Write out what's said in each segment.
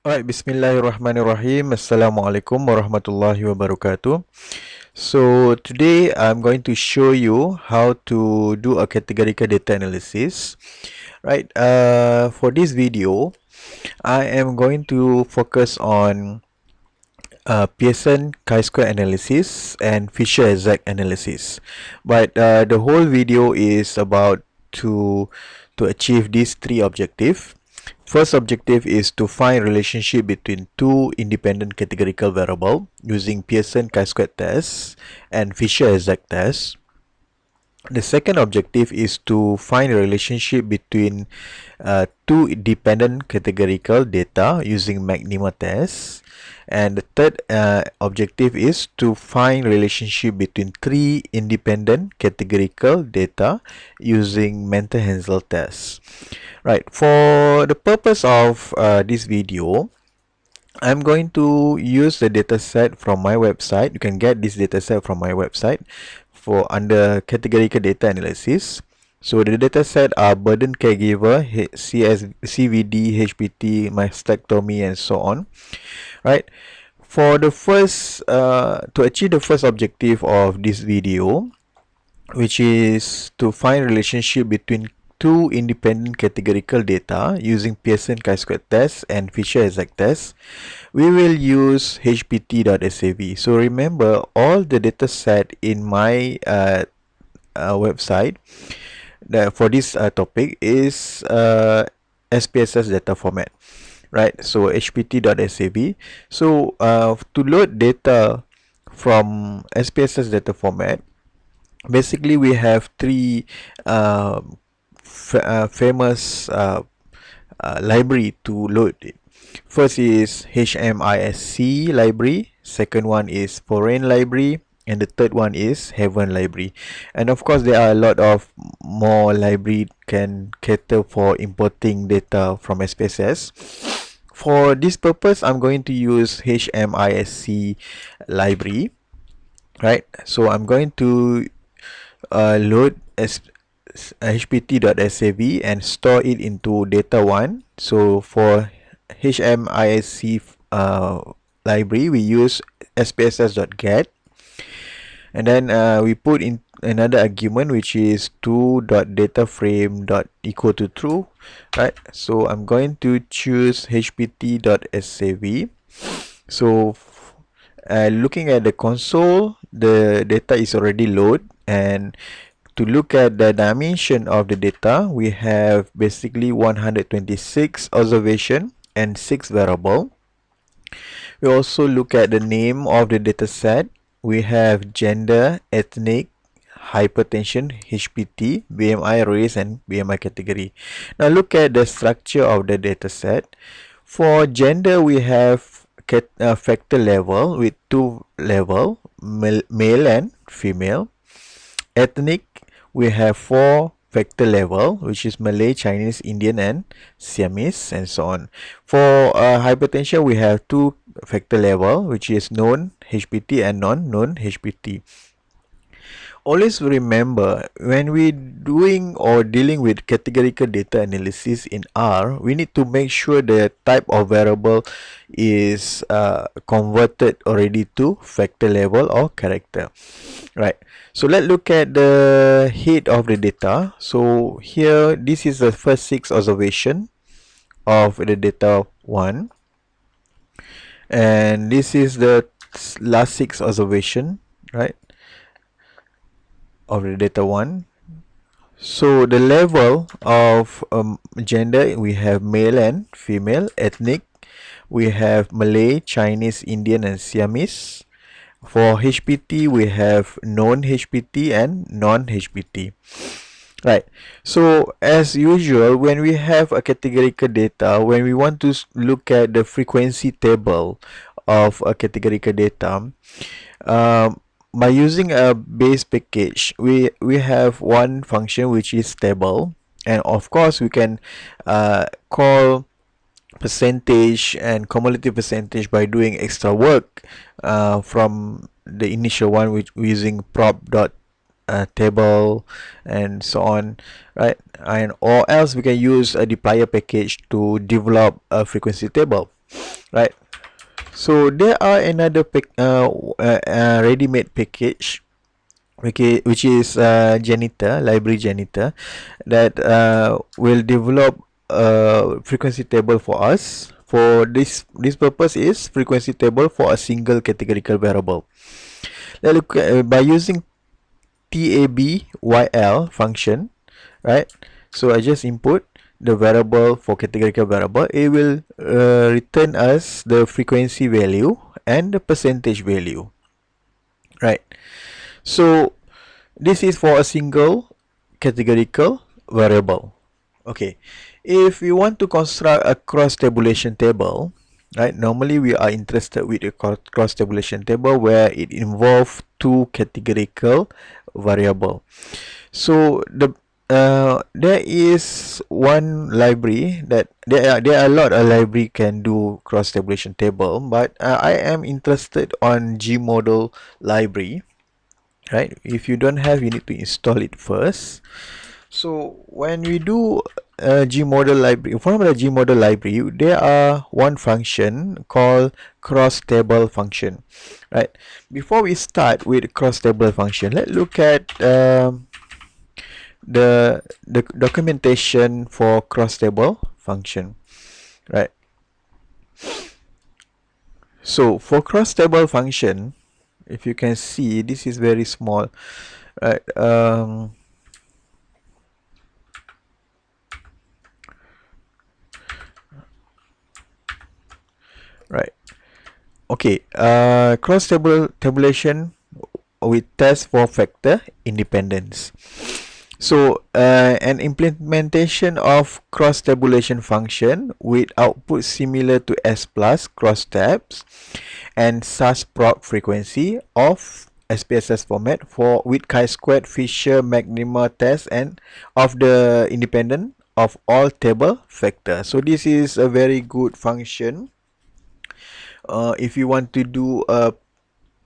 Alright, Bismillahirrahmanirrahim. Assalamualaikum warahmatullahi wabarakatuh. So today I'm going to show you how to do a categorical data analysis. Right. For this video, I am going to focus on Pearson chi-square analysis and Fisher-Zach analysis. But the whole video is about to achieve these three objectives. First objective is to find relationship between two independent categorical variable using Pearson chi-square test and Fisher-Zach test. The second objective is to find a relationship between two dependent categorical data using Maxima test. And the third objective is to find relationship between three independent categorical data using Mentor-Hansel test. Right, for the purpose of this video, I'm going to use the dataset from my website. You can get this dataset from my website for under categorical data analysis. So the dataset are burden caregiver, CVD, HPT, mastectomy, and so on. Right. For the first, to achieve the first objective of this video, which is to find relationship between two independent categorical data using Pearson chi-square test and Fisher-Zach test, we will use hpt.sav. So remember, all the data set in my website for this topic is SPSS data format, right? So hpt.sav. So to load data from SPSS data format, basically we have three famous library to load it. First is HMISC library, second one is foreign library, and the third one is heaven library. And of course there are a lot of more library can cater for importing data from SPSS. For this purpose, I'm going to use HMISC library, right? So I'm going to load hpt.sav and store it into data1. So for HMISC library, we use spss.get, and then we put in another argument, which is 2.dataframe.equal to true, right? So I'm going to choose hpt.sav. So looking at the console, the data is already loaded, and to look at the dimension of the data, we have basically 126 observation and 6 variable. We also look at the name of the data set. We have gender, ethnic, hypertension, HPT, BMI race, and BMI category. Now look at the structure of the data set. For gender, we have factor level with 2 level, male and female. Ethnic, we have 4 factor level, which is Malay, Chinese, Indian, and Siamese, and so on. For hypertension, we have 2 factor level, which is known HPT and non-known HPT. Always remember, when we doing or dealing with categorical data analysis in R, we need to make sure the type of variable is converted already to factor level or character, right? So let's look at the head of the data. So here, this is the first 6 observation of the data 1, and this is the last 6 observation, right, of the data 1. So the level of gender, we have male and female. Ethnic, we have Malay, Chinese, Indian, and Siamese. For HPT, we have known HPT and non-HPT. Right. So as usual, when we have a categorical data, when we want to look at the frequency table of a categorical data, by using a base package, we have one function which is table, and of course we can call percentage and cumulative percentage by doing extra work from the initial one, which using prop.table and so on, right? And or else we can use a dplyr package to develop a frequency table. right? So there are another ready-made package, okay, which is janitor, library janitor, that will develop a frequency table for us. For this purpose is frequency table for a single categorical variable. Let's look at, by using tabyl function, right? So I just input the variable for categorical variable. It will return us the frequency value and the percentage value, right? So this is for a single categorical variable. Okay, if we want to construct a cross tabulation table, right, normally we are interested with a cross tabulation table where it involves two categorical variable. So there is one library that there are a lot of library can do cross tabulation table, but I am interested on Gmodel library, right? If you don't have, you need to install it first. So when we do Gmodel library, from the Gmodel library, there are one function called cross table function, right? Before we start with cross table function, let's look at the documentation for cross table function, right? So for cross table function, if you can see, this is very small, right? Right. Okay. Cross tabulation with test for factor independence. So an implementation of cross tabulation function with output similar to S plus cross tabs and SAS proc frequency of SPSS format for with chi-squared Fisher maxima test and of the independent of all table factor. So this is a very good function if you want to do a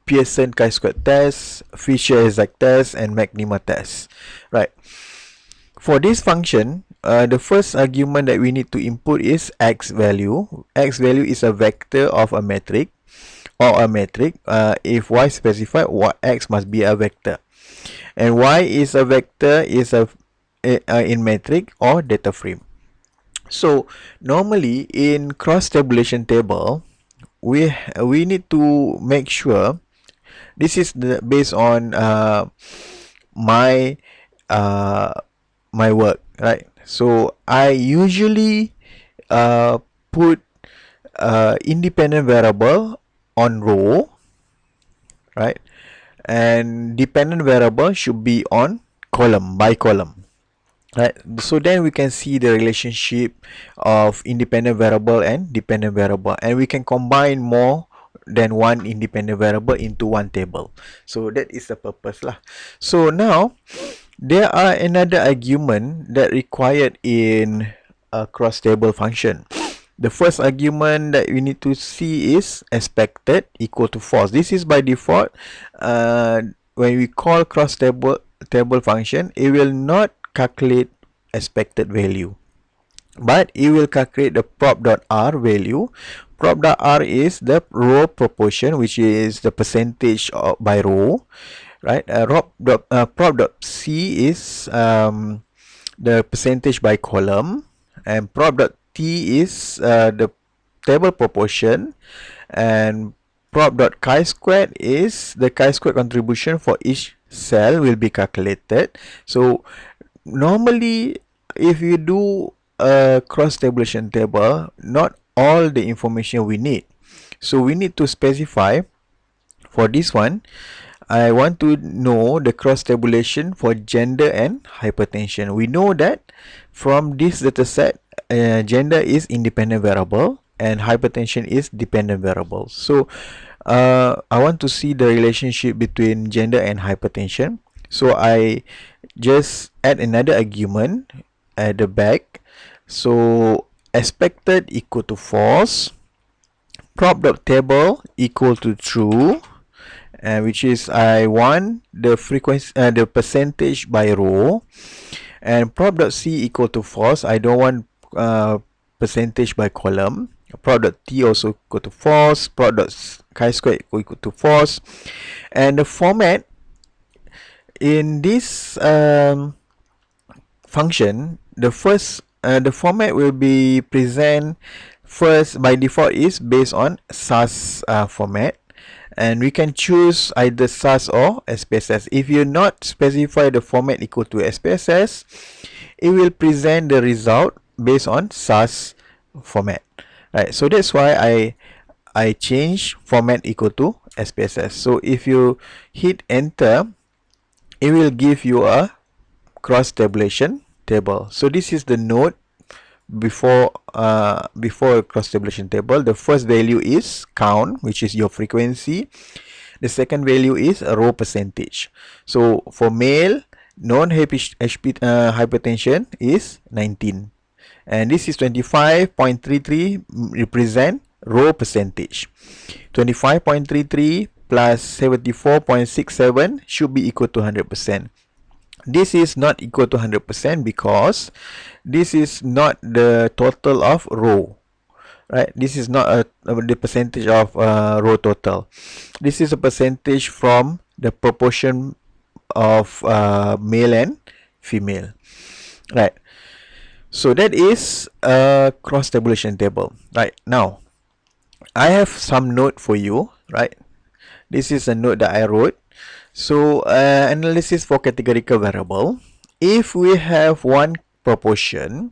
Pearson chi-squared test, Fisher exact test, and maxima test, right? For this function, the first argument that we need to input is x value. X value is a vector of a metric or a metric. If y specified, x must be a vector, and y is a vector is a in metric or data frame. So normally in cross tabulation table, we need to make sure this is based on my my work, right? So I usually put independent variable on row, right? And dependent variable should be on column by column, right? So then we can see the relationship of independent variable and dependent variable, and we can combine more than one independent variable into one table. So that is the purpose lah. So now there are another argument that required in a cross table function. The first argument that we need to see is expected equal to false. This is by default. When we call cross table function, it will not calculate expected value, but it will calculate the prop.r value. Prop.r is the row proportion, which is the percentage by row, right? Prop.c is the percentage by column, and prop.t is the table proportion, and prop.chi-squared is the chi-squared contribution for each cell will be calculated. So normally if you do a cross tabulation table, not all the information we need, so we need to specify. For this one, I want to know the cross tabulation for gender and hypertension. We know that from this data set, gender is independent variable and hypertension is dependent variable. So I want to see the relationship between gender and hypertension. So I just add another argument at the back. So expected equal to false, prop.table equal to true, which is I want the frequency, the percentage by row, and prop.c equal to false. I don't want percentage by column. prod.t also equal to false, prod.chi2 equal to false. And the format in this function, the format will be present first by default is based on SAS format, and we can choose either SAS or SPSS. If you not specify the format equal to SPSS, it will present the result based on SAS format, right? So that's why I change format equal to SPSS. So if you hit enter, it will give you a cross tabulation table. So this is the node before a cross tabulation table. The first value is count, which is your frequency. The second value is a row percentage. So for male, hypertension is 19, and this is 25.33 represent row percentage. 25.33 plus 74.67 should be equal to 100%. This is not equal to 100% because this is not the total of row, right? This is not the percentage of row total. This is a percentage from the proportion of male and female, right? So that is a cross tabulation table. Right, now I have some note for you, right? This is a note that I wrote. So analysis for categorical variable. If we have one proportion,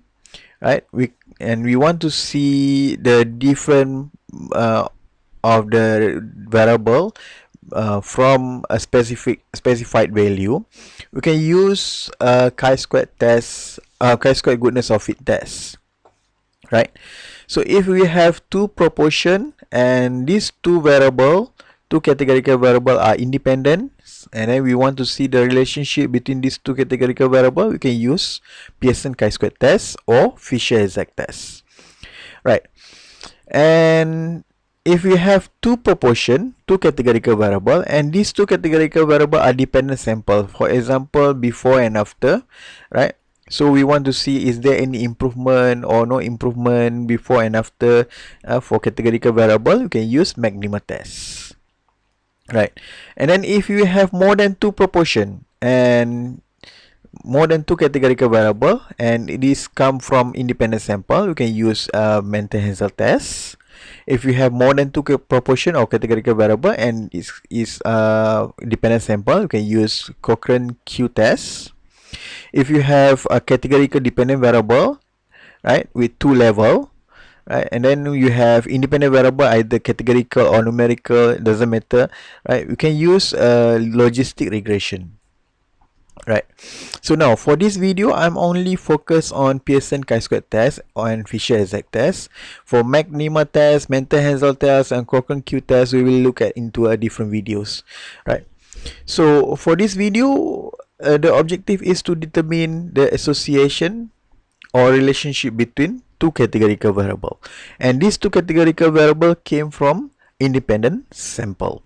right, we want to see the difference of the variable from a specified value, we can use chi-square test, chi-square goodness of fit test, right? So if we have two proportion and these two categorical variable are independent, and then we want to see the relationship between these two categorical variable, we can use Pearson chi-square test or Fisher exact test, right? And if we have two categorical variable, and these two categorical variable are dependent sample, for example before and after, right? So we want to see is there any improvement or no improvement before and after for categorical variable, you can use Magnimer test, right? And then if you have more than two proportion and more than two categorical variable and it is come from independent sample, you can use Menton-Hansel test. If you have more than two proportion or categorical variable and is dependent sample, you can use Cochrane Q test. If you have a categorical dependent variable, right, with two level, right, and then you have independent variable either categorical or numerical, doesn't matter, right, you can use logistic regression, right? So now for this video, I'm only focused on Pearson chi-square test and Fisher exact test. For Magnimer test, Menton-Hansel test, and Cochrane Q test, we will look at into different videos, right? So for this video, the objective is to determine the association or relationship between two categorical variable, and these two categorical variable came from independent sample,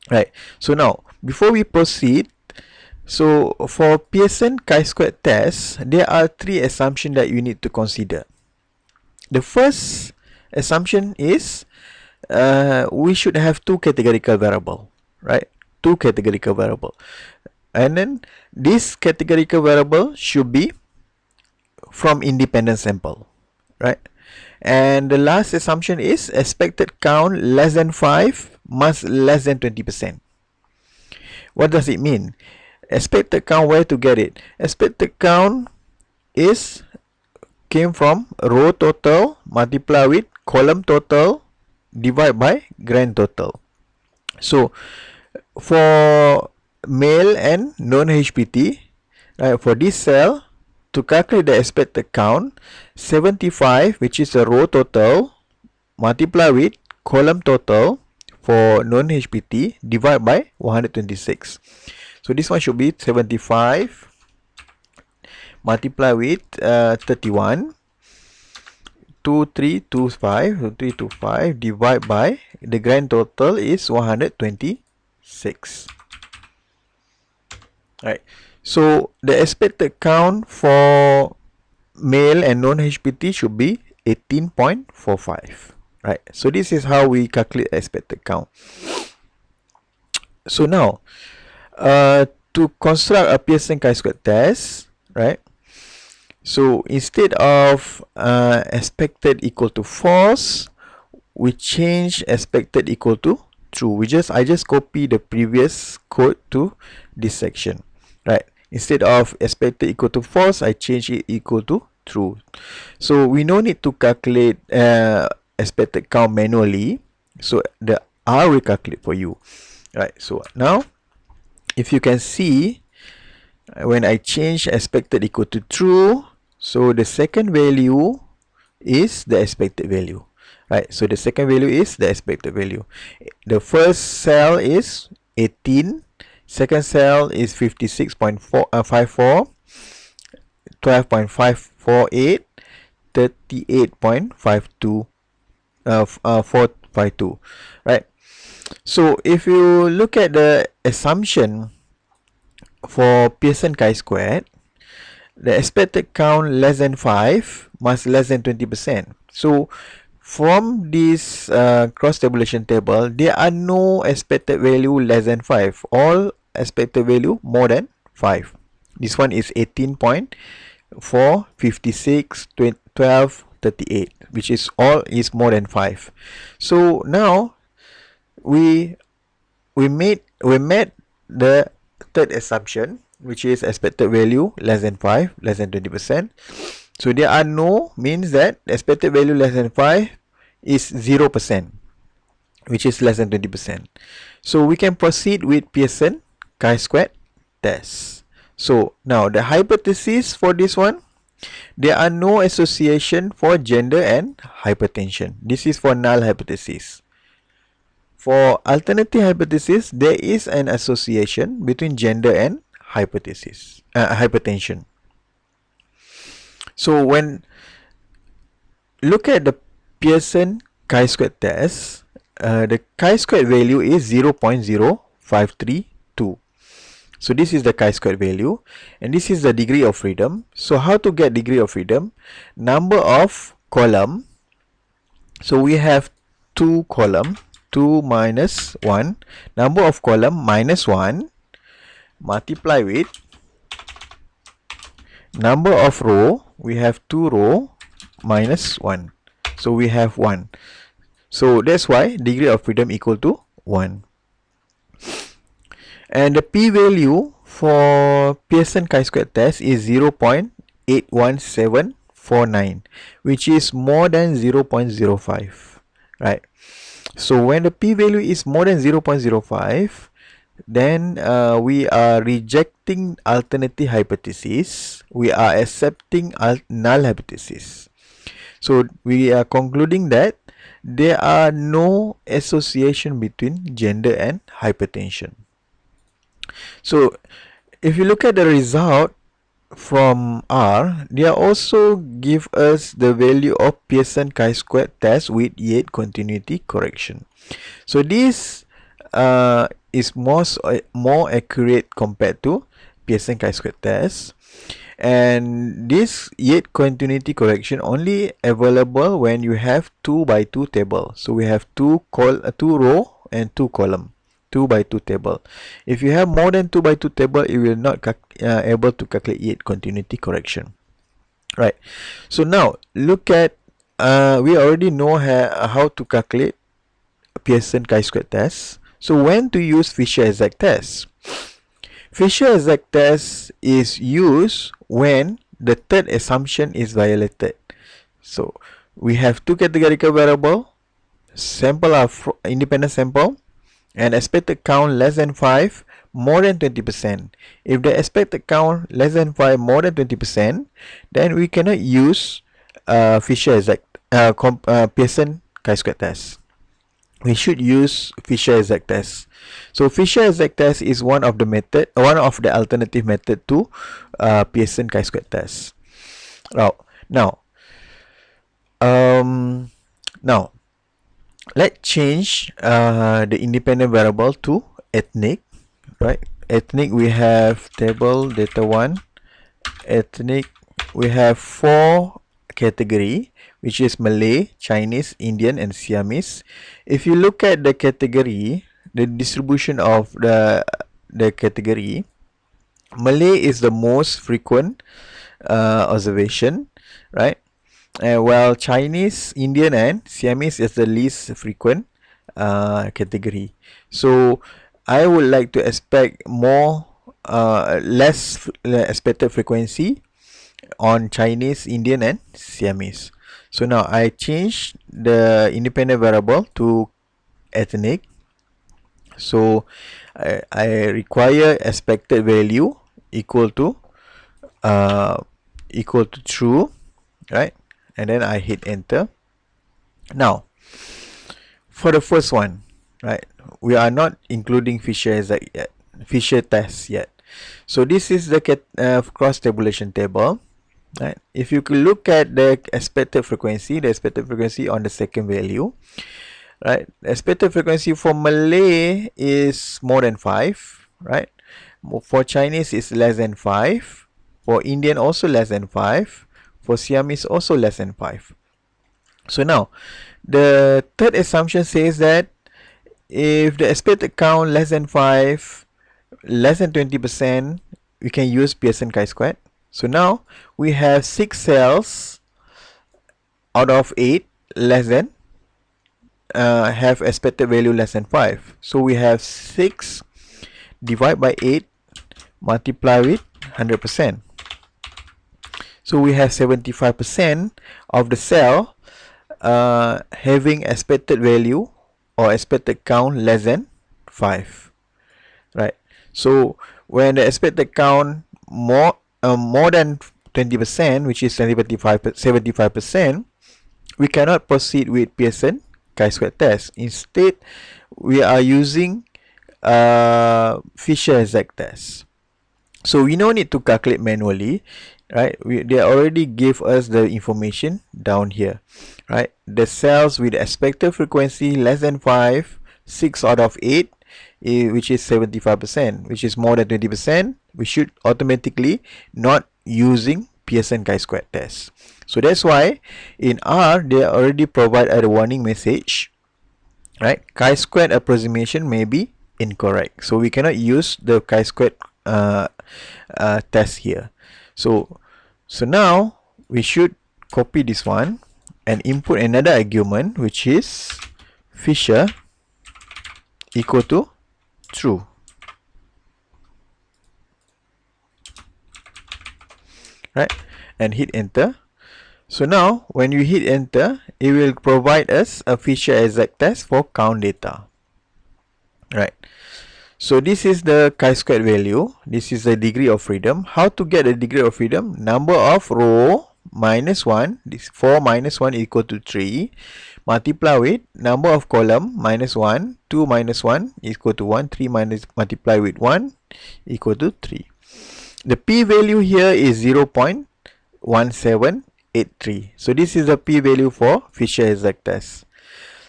right? So now before we proceed, so for Pearson chi-square test, there are three assumptions that you need to consider. The first assumption is we should have two categorical variable, right? Two categorical variable, and then this categorical variable should be from independent sample, right? And the last assumption is expected count less than 5 must less than 20%. What does it mean? Expected count, where to get it? Expected count is came from row total multiply with column total divide by grand total. So for male and non-HPT, right, for this cell, to calculate the expected count, 75, which is a row total, multiply with column total for non-HPT, divide by 126. So this one should be 75 multiply with 31, 2325 divide by the grand total is 126. Right. So the expected count for male and non-HPT should be 18.45. right? So this is how we calculate expected count. So now, to construct a Pearson chi-square test, right? So instead of expected equal to false, we change expected equal to true. I just copy the previous code to this section, right? Instead of expected equal to false, I change it equal to true. So we no need to calculate expected count manually. So the R will calculate for you, right? So now, if you can see, when I change expected equal to true, so the second value is the expected value, right? So the second value is the expected value. The first cell is 18, second cell is 56.54, 12.548, 38.52, 452, right? So if you look at the assumption for Pearson chi-squared, the expected count less than 5 must less than 20%. So from this cross tabulation table, there are no expected value less than 5. All expected value more than 5. This one is 18.4, 56, 12, 38, which is all is more than 5. So now we met the third assumption, which is expected value less than 5, less than 20%. So there are no means that expected value less than 5 is 0%, which is less than 20%. So we can proceed with Pearson chi-squared test. So now the hypothesis for this one, there are no association for gender and hypertension. This is for null hypothesis. For alternative hypothesis, there is an association between gender and hypertension. So when look at the Pearson chi-square test, the chi-square value is 0.0532. So this is the chi-square value, and this is the degree of freedom. So how to get degree of freedom? Number of column. So we have two column, 2 minus 1. Number of column minus 1 multiply with number of row. We have 2 row minus 1. So we have 1. So that's why degree of freedom equal to 1. And the p-value for Pearson chi-square test is 0.81749, which is more than 0.05, right? So when the p-value is more than 0.05, then we are rejecting alternative hypothesis. We are accepting null hypothesis. So we are concluding that there are no association between gender and hypertension. So if you look at the result from R, they also give us the value of Pearson chi-square test with yet continuity correction. So this is more accurate compared to Pearson chi-square test, and this yet continuity correction only available when you have 2 by 2 table. So we have two row and 2 column, 2 by 2 table. If you have more than 2 by 2 table, you will not able to calculate yet continuity correction, right? So now look at we already know how to calculate Pearson chi-square test. So when to use Fisher exact test? Fisher exact test is used when the third assumption is violated. So we have two categorical variable, sample are independent sample, and expected count less than 5, more than 20%. If the expected count less than 5, more than 20%, then we cannot use Fisher exact Pearson chi-square test. We should use Fisher exact test. So Fisher exact test is one of the alternative method to Pearson chi-square test. Now, let's change the independent variable to ethnic, right? Ethnic, we have table data 1. Ethnic, we have 4 category. which is Malay, Chinese, Indian, and Siamese. If you look at the category, the distribution of the category, Malay is the most frequent observation, right? While Chinese, Indian, and Siamese is the least frequent category. So I would like to expect less expected frequency on Chinese, Indian, and Siamese. So now I change the independent variable to ethnic. So I require expected value equal to true, right? And then I hit enter. Now for the first one, right, we are not including Fisher test yet. So this is the cross tabulation table, right? If you could look at the expected frequency on the second value, right, expected frequency for Malay is more than 5, right? For Chinese is less than 5, for Indian also less than 5, for Siamese also less than 5. So now the third assumption says that if the expected count less than 5, less than 20%, we can use Pearson chi-squared. So now we have 6 cells out of 8 less than have expected value less than 5. So we have 6 divided by 8 multiply with 100%. So we have 75% of the cell having expected value or expected count less than 5, right? So when the expected count more than 20%, which is 75%, we cannot proceed with Pearson chi-square test. Instead, we are using Fisher exact test. So we no need to calculate manually, right? They already gave us the information down here, right? The cells with expected frequency less than 5, 6 out of 8, which is 75%, which is more than 20%, we should automatically not using Pearson chi-square test. So that's why in R they already provide a warning message, right? Chi-square approximation may be incorrect, so we cannot use the chi-square test here. So now we should copy this one and input another argument, which is Fisher equal to true, right? And hit enter. So now when you hit enter, it will provide us a Fisher exact test for count data, right? So this is the chi-square value. This is the degree of freedom. How to get the degree of freedom? Number of row minus 1. This 4 minus 1 equal to 3. Multiply with number of column minus 1. 2 minus 1 equal to 1. 3 minus multiply with 1 equal to 3. The p-value here is 0.1783. So this is the p-value for Fisher exact test.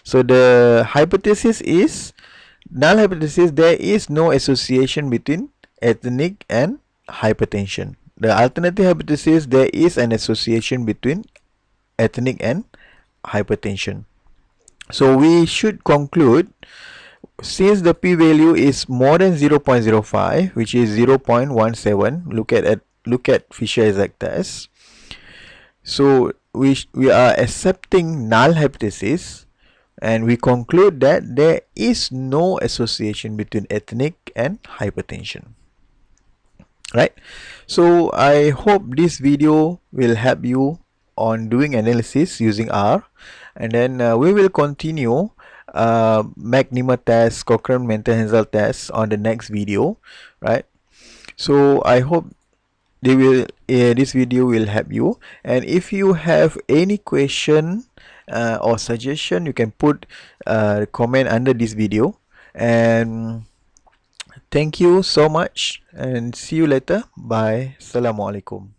So the hypothesis is null hypothesis. There is no association between ethnic and hypertension. The alternative hypothesis, there is an association between ethnic and hypertension. So we should conclude, since the p-value is more than 0.05, which is 0.17, look at Fisher exact test. So we are accepting null hypothesis, and we conclude that there is no association between ethnic and hypertension, right? So I hope this video will help you on doing analysis using R, and then we will continue McNemer test, Cochrane mental Hansel test on the next video, right? So I hope this video will help you, and if you have any question or suggestion, you can put comment under this video. And thank you so much, and see you later. Bye. Assalamualaikum.